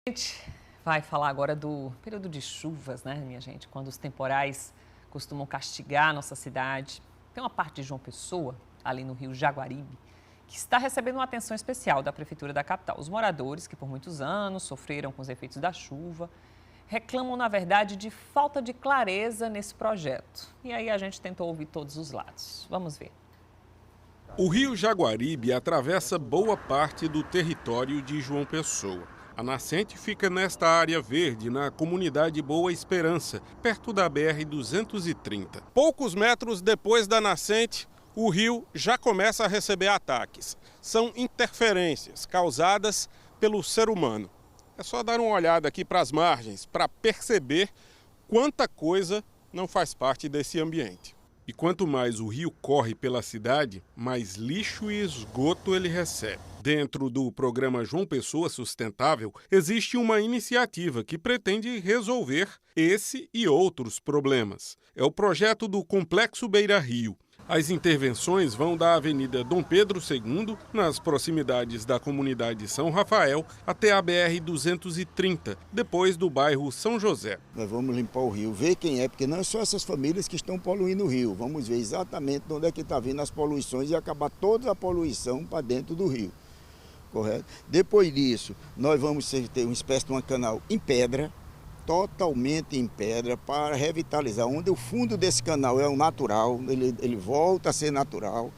A gente vai falar agora do período de chuvas, né, minha gente? Quando os temporais costumam castigar a nossa cidade. Tem uma parte de João Pessoa, ali no Rio Jaguaribe, que está recebendo uma atenção especial da Prefeitura da capital. Os moradores, que por muitos anos sofreram com os efeitos da chuva, reclamam, na verdade, de falta de clareza nesse projeto. E aí a gente tentou ouvir todos os lados. Vamos ver. O Rio Jaguaribe atravessa boa parte do território de João Pessoa. A nascente fica nesta área verde, na comunidade Boa Esperança, perto da BR-230. Poucos metros depois da nascente, o rio já começa a receber ataques. São interferências causadas pelo ser humano. É só dar uma olhada aqui para as margens para perceber quanta coisa não faz parte desse ambiente. E quanto mais o rio corre pela cidade, mais lixo e esgoto ele recebe. Dentro do programa João Pessoa Sustentável, existe uma iniciativa que pretende resolver esse e outros problemas. É o projeto do Complexo Beira Rio. As intervenções vão da Avenida Dom Pedro II, nas proximidades da comunidade São Rafael, até a BR-230, depois do bairro São José. Nós vamos limpar o rio, ver quem é, porque não é só essas famílias que estão poluindo o rio. Vamos ver exatamente de onde é que está vindo as poluições e acabar toda a poluição para dentro do rio. Correto? Depois disso, nós vamos ter uma espécie de um canal em pedra, totalmente em pedra, para revitalizar, onde o fundo desse canal é o natural, ele volta a ser natural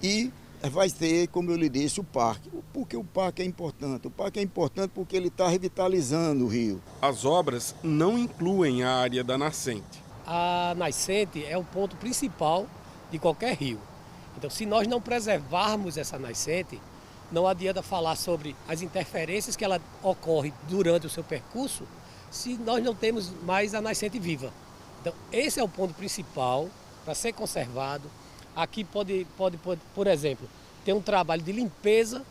e vai ter, como eu lhe disse, o parque. Porque o parque é importante? O parque é importante porque ele está revitalizando o rio. As obras não incluem a área da nascente. A nascente é o ponto principal de qualquer rio. Então, se nós não preservarmos essa nascente, não adianta falar sobre as interferências que ela ocorre durante o seu percurso, se nós não temos mais a nascente viva. Então, esse é o ponto principal para ser conservado. Aqui pode, por exemplo, ter um trabalho de limpeza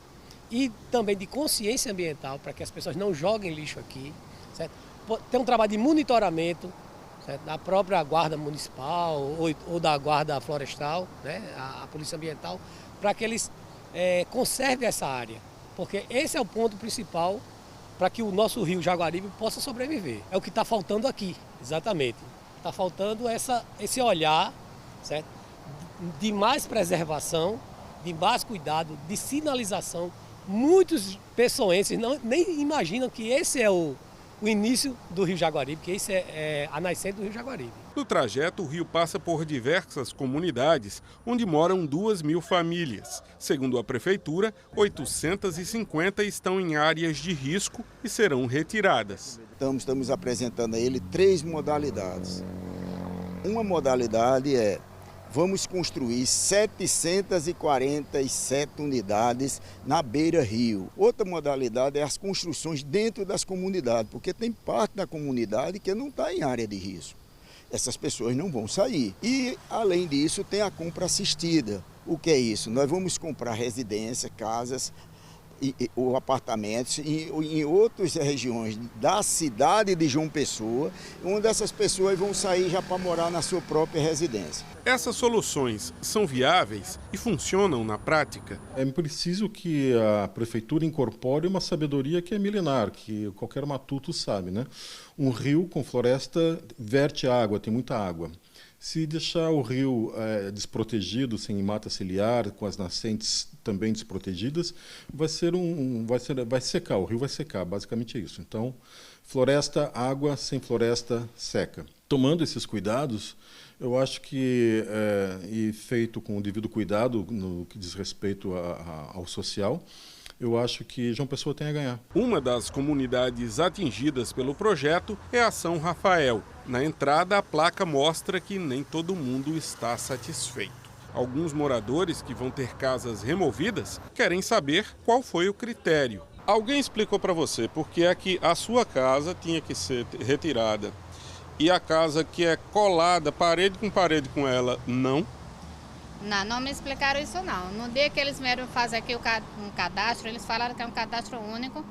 e também de consciência ambiental, para que as pessoas não joguem lixo aqui, certo? Ter um trabalho de monitoramento, certo? Da própria guarda municipal ou da guarda florestal, né? A polícia ambiental, para que eles conservem essa área, porque esse é o ponto principal para que o nosso rio Jaguaribe possa sobreviver. É o que está faltando aqui, exatamente. Está faltando esse olhar, certo? De mais preservação, de mais cuidado, de sinalização. Muitos pessoenses nem imaginam que esse é o início do rio Jaguaribe, que esse é a nascente do rio Jaguaribe. No trajeto, o rio passa por diversas comunidades, onde moram 2.000 famílias. Segundo a Prefeitura, 850 estão em áreas de risco e serão retiradas. Estamos apresentando a ele 3 modalidades. Uma modalidade é: vamos construir 747 unidades na beira-rio. Outra modalidade é as construções dentro das comunidades, porque tem parte da comunidade que não está em área de risco. Essas pessoas não vão sair. E, além disso, tem a compra assistida. O que é isso? Nós vamos comprar residência, casas ou apartamentos em outras regiões da cidade de João Pessoa, onde essas pessoas vão sair já para morar na sua própria residência. Essas soluções são viáveis e funcionam na prática? É preciso que a prefeitura incorpore uma sabedoria que é milenar, que qualquer matuto sabe, né? Um rio com floresta verte água, tem muita água. Se deixar o rio desprotegido, sem mata ciliar, com as nascentes também desprotegidas, vai secar, o rio vai secar, basicamente é isso. Então, floresta, água, sem floresta, seca. Tomando esses cuidados, eu acho que, e feito com o devido cuidado no que diz respeito ao social, eu acho que João Pessoa tem a ganhar. Uma das comunidades atingidas pelo projeto é a São Rafael. Na entrada, a placa mostra que nem todo mundo está satisfeito. Alguns moradores que vão ter casas removidas querem saber qual foi o critério. Alguém explicou para você por que é que a sua casa tinha que ser retirada e a casa que é colada parede com ela, não? Não me explicaram isso não. No dia que eles vieram fazer aqui um cadastro, eles falaram que é um cadastro único,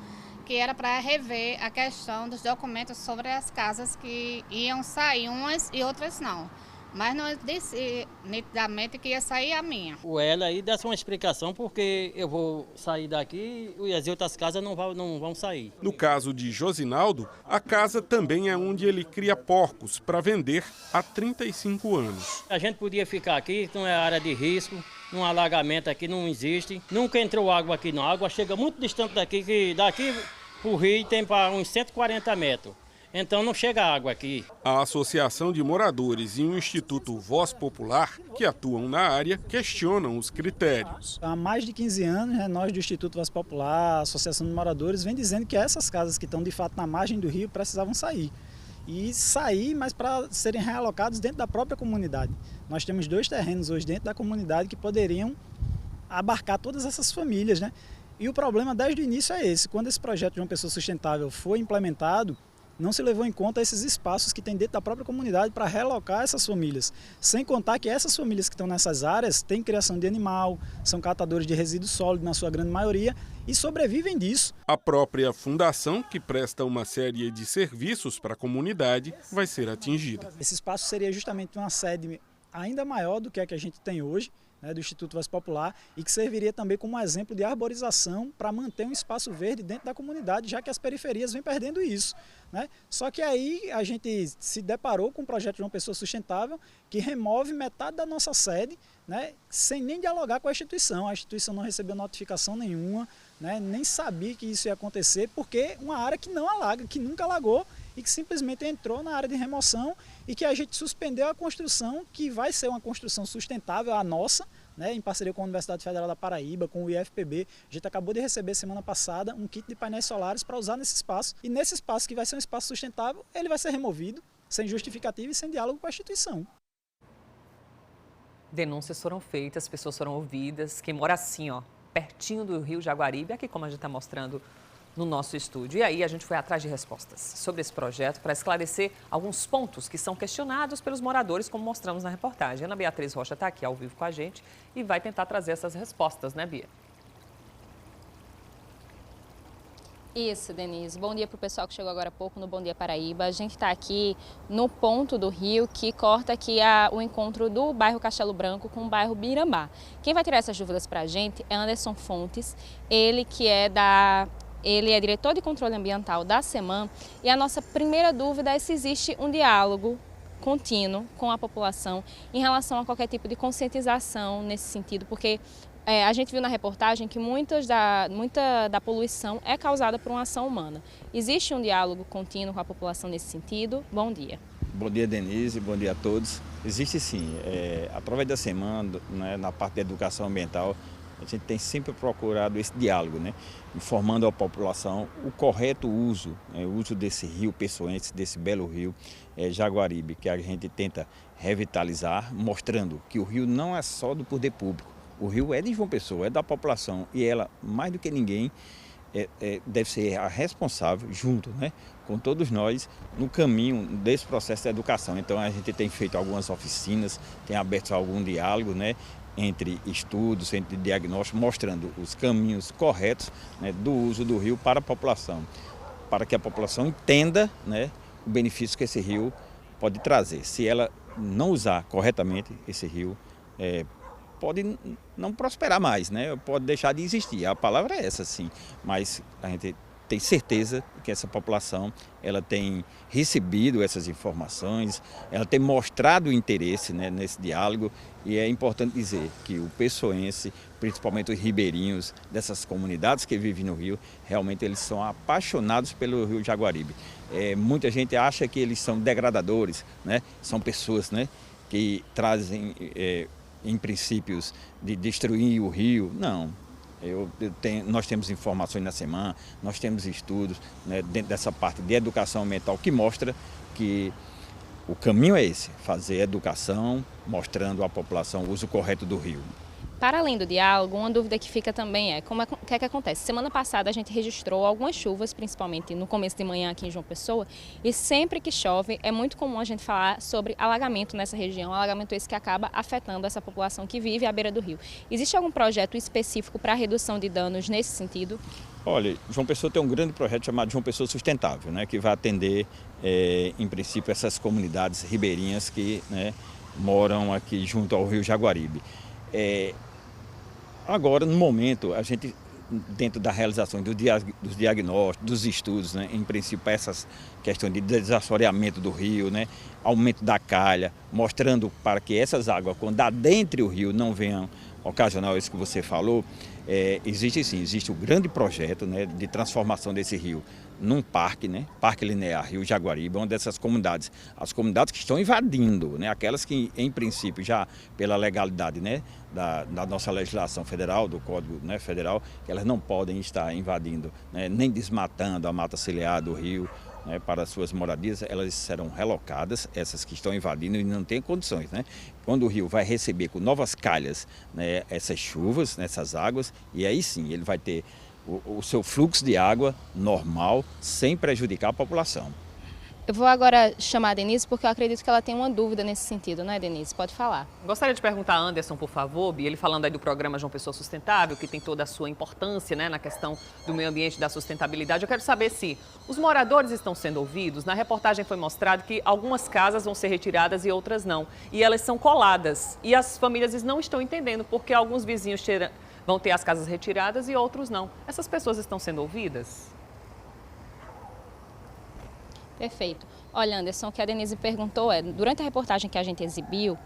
que era para rever a questão dos documentos sobre as casas que iam sair, umas e outras não. Mas não disse nitidamente que ia sair a minha. O Hélio aí desse uma explicação porque eu vou sair daqui e as outras casas não vão sair. No caso de Josinaldo, a casa também é onde ele cria porcos para vender há 35 anos. A gente podia ficar aqui, não é área de risco, um alagamento aqui não existe. Nunca entrou água aqui não, a água chega muito distante daqui, que daqui para o rio tem para uns 140 metros. Então não chega água aqui. A Associação de Moradores e o Instituto Voz Popular, que atuam na área, questionam os critérios. Há mais de 15 anos, nós do Instituto Voz Popular, a Associação de Moradores, vem dizendo que essas casas que estão de fato na margem do rio precisavam sair. E sair, mas para serem realocados dentro da própria comunidade. Nós temos 2 terrenos hoje dentro da comunidade que poderiam abarcar todas essas famílias, né? E o problema desde o início é esse: quando esse projeto de uma pessoa sustentável foi implementado, não se levou em conta esses espaços que tem dentro da própria comunidade para realocar essas famílias. Sem contar que essas famílias que estão nessas áreas têm criação de animal, são catadores de resíduos sólidos na sua grande maioria e sobrevivem disso. A própria fundação, que presta uma série de serviços para a comunidade, vai ser atingida. Esse espaço seria justamente uma sede ainda maior do que a gente tem hoje, do Instituto Voz Popular, e que serviria também como um exemplo de arborização para manter um espaço verde dentro da comunidade, já que as periferias vêm perdendo isso. Só que aí a gente se deparou com um projeto de uma pessoa sustentável que remove metade da nossa sede, sem nem dialogar com a instituição. A instituição não recebeu notificação nenhuma, nem sabia que isso ia acontecer, porque uma área que não alaga, que nunca alagou e que simplesmente entrou na área de remoção e que a gente suspendeu a construção, que vai ser uma construção sustentável, a nossa, em parceria com a Universidade Federal da Paraíba, com o IFPB. A gente acabou de receber semana passada um kit de painéis solares para usar nesse espaço. E nesse espaço, que vai ser um espaço sustentável, ele vai ser removido, sem justificativa e sem diálogo com a instituição. Denúncias foram feitas, pessoas foram ouvidas. Quem mora assim, pertinho do Rio Jaguaribe, aqui como a gente está mostrando no nosso estúdio. E aí a gente foi atrás de respostas sobre esse projeto para esclarecer alguns pontos que são questionados pelos moradores, como mostramos na reportagem. Ana Beatriz Rocha está aqui ao vivo com a gente e vai tentar trazer essas respostas, né, Bia? Isso, Denise. Bom dia para o pessoal que chegou agora há pouco no Bom Dia Paraíba. A gente está aqui no ponto do rio que corta aqui o encontro do bairro Castelo Branco com o bairro Birambá. Quem vai tirar essas dúvidas para a gente é Anderson Fontes, ele é diretor de controle ambiental da SEMAN, e a nossa primeira dúvida é se existe um diálogo contínuo com a população em relação a qualquer tipo de conscientização nesse sentido, porque a gente viu na reportagem que muita da poluição é causada por uma ação humana. Existe um diálogo contínuo com a população nesse sentido? Bom dia. Bom dia, Denise. Bom dia a todos. Existe sim. Através da SEMAN, na parte da educação ambiental, a gente tem sempre procurado esse diálogo, informando a população o correto uso, o uso desse rio Pessoense, desse belo rio Jaguaribe, que a gente tenta revitalizar, mostrando que o rio não é só do poder público. O rio é de João Pessoa, é da população, e ela, mais do que ninguém, deve ser a responsável, junto com todos nós, no caminho desse processo de educação. Então a gente tem feito algumas oficinas, tem aberto algum diálogo, entre estudos, entre diagnósticos, mostrando os caminhos corretos do uso do rio para a população, para que a população entenda o benefício que esse rio pode trazer. Se ela não usar corretamente esse rio, pode não prosperar mais, pode deixar de existir. A palavra é essa, sim, mas a gente tem certeza que essa população ela tem recebido essas informações, ela tem mostrado interesse nesse diálogo, e é importante dizer que o pessoense, principalmente os ribeirinhos dessas comunidades que vivem no rio, realmente eles são apaixonados pelo rio Jaguaribe. Muita gente acha que eles são degradadores, são pessoas que trazem em princípios de destruir o rio. Não. Nós temos informações na SEMAN, nós temos estudos dentro dessa parte de educação ambiental que mostra que o caminho é esse, fazer educação, mostrando à população o uso correto do rio. Para além do diálogo, uma dúvida que fica também o que é que acontece? Semana passada a gente registrou algumas chuvas, principalmente no começo de manhã aqui em João Pessoa, e sempre que chove é muito comum a gente falar sobre alagamento nessa região, alagamento esse que acaba afetando essa população que vive à beira do rio. Existe algum projeto específico para a redução de danos nesse sentido? Olha, João Pessoa tem um grande projeto chamado João Pessoa Sustentável, que vai atender, em princípio, essas comunidades ribeirinhas que moram aqui junto ao Rio Jaguaribe. Agora, no momento, a gente, dentro da realização dos diagnósticos, dos estudos, né, em princípio essas questões de desassoreamento do rio, né, aumento da calha, mostrando para que essas águas, quando adentre o rio, não venham ocasionar isso que você falou, existe um grande projeto, né, de transformação desse rio num parque, né, Parque Linear Rio Jaguaribe, uma dessas comunidades, as comunidades que estão invadindo, né, aquelas que, em princípio, já pela legalidade, né, da nossa legislação federal, do Código, né, Federal, que elas não podem estar invadindo, né, nem desmatando a mata ciliar do rio, né, para suas moradias, elas serão relocadas, essas que estão invadindo e não têm condições, né? Quando o rio vai receber com novas calhas, né, essas chuvas, essas águas, e aí sim ele vai ter o seu fluxo de água normal, sem prejudicar a população. Eu vou agora chamar a Denise porque eu acredito que ela tem uma dúvida nesse sentido, né, Denise? Pode falar. Gostaria de perguntar a Anderson, por favor, ele falando aí do programa João Pessoa Sustentável, que tem toda a sua importância, né, na questão do meio ambiente e da sustentabilidade. Eu quero saber se os moradores estão sendo ouvidos. Na reportagem foi mostrado que algumas casas vão ser retiradas e outras não. E elas são coladas. E as famílias não estão entendendo porque alguns vizinhos vão ter as casas retiradas e outros não. Essas pessoas estão sendo ouvidas? Perfeito. Olha, Anderson, o que a Denise perguntou durante a reportagem que a gente exibiu,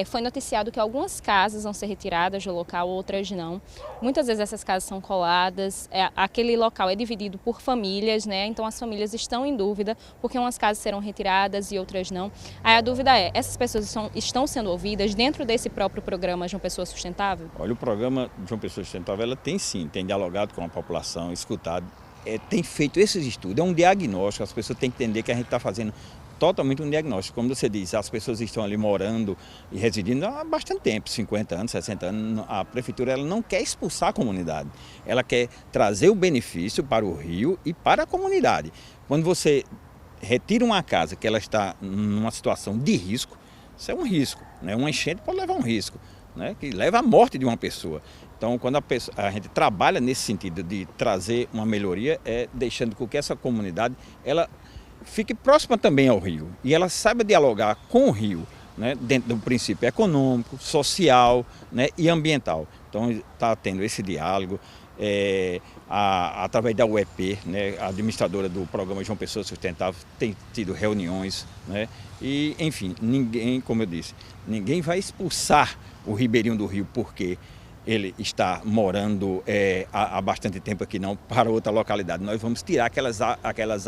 foi noticiado que algumas casas vão ser retiradas do local, outras não. Muitas vezes essas casas são coladas, aquele local é dividido por famílias, né? Então as famílias estão em dúvida porque umas casas serão retiradas e outras não. Aí a dúvida é, essas pessoas estão sendo ouvidas dentro desse próprio programa João Pessoa Sustentável? Olha, o programa João Pessoa Sustentável, ela tem sim, tem dialogado com a população, escutado. Tem feito esses estudos, é um diagnóstico, as pessoas têm que entender que a gente está fazendo totalmente um diagnóstico. Como você diz, as pessoas estão ali morando e residindo há bastante tempo, 50 anos, 60 anos. A prefeitura ela não quer expulsar a comunidade, ela quer trazer o benefício para o rio e para a comunidade. Quando você retira uma casa que ela está numa situação de risco, isso é um risco, né? Uma enchente pode levar um risco, né? Que leva à morte de uma pessoa. Então, quando a gente trabalha nesse sentido de trazer uma melhoria, deixando com que essa comunidade ela fique próxima também ao rio e ela saiba dialogar com o rio, né, dentro do princípio econômico, social, né, e ambiental. Então, está tendo esse diálogo. Através da UEP, né, a administradora do programa João Pessoa Sustentável, tem tido reuniões, né, e, enfim, ninguém, como eu disse, ninguém vai expulsar o ribeirinho do rio porque ele está morando há bastante tempo aqui, não, para outra localidade. Nós vamos tirar aquelas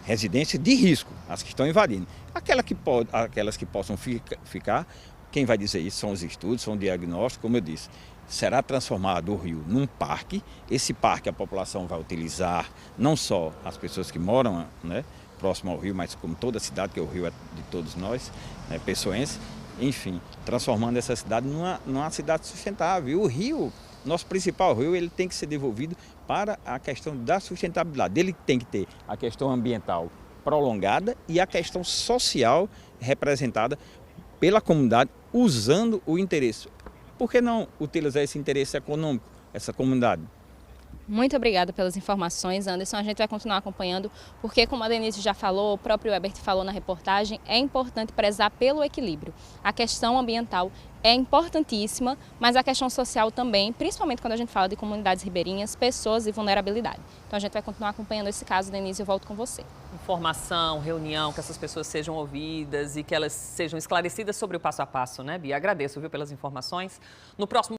residências de risco, as que estão invadindo. Aquelas que possam ficar, quem vai dizer isso são os estudos, são o diagnóstico, como eu disse. Será transformado o rio num parque. Esse parque a população vai utilizar, não só as pessoas que moram, né, próximo ao rio, mas como toda a cidade, que o rio é de todos nós, né, pessoenses. Enfim, transformando essa cidade numa cidade sustentável. E o rio, nosso principal rio, ele tem que ser devolvido para a questão da sustentabilidade. Ele tem que ter a questão ambiental prolongada e a questão social representada pela comunidade, usando o interesse. Por que não utilizar esse interesse econômico, essa comunidade? Muito obrigada pelas informações, Anderson. A gente vai continuar acompanhando, porque, como a Denise já falou, o próprio Ebert falou na reportagem, é importante prezar pelo equilíbrio. A questão ambiental é importantíssima, mas a questão social também, principalmente quando a gente fala de comunidades ribeirinhas, pessoas e vulnerabilidade. Então a gente vai continuar acompanhando esse caso, Denise, eu volto com você. Informação, reunião, que essas pessoas sejam ouvidas e que elas sejam esclarecidas sobre o passo a passo, né, Bia? Agradeço, viu, pelas informações. No próximo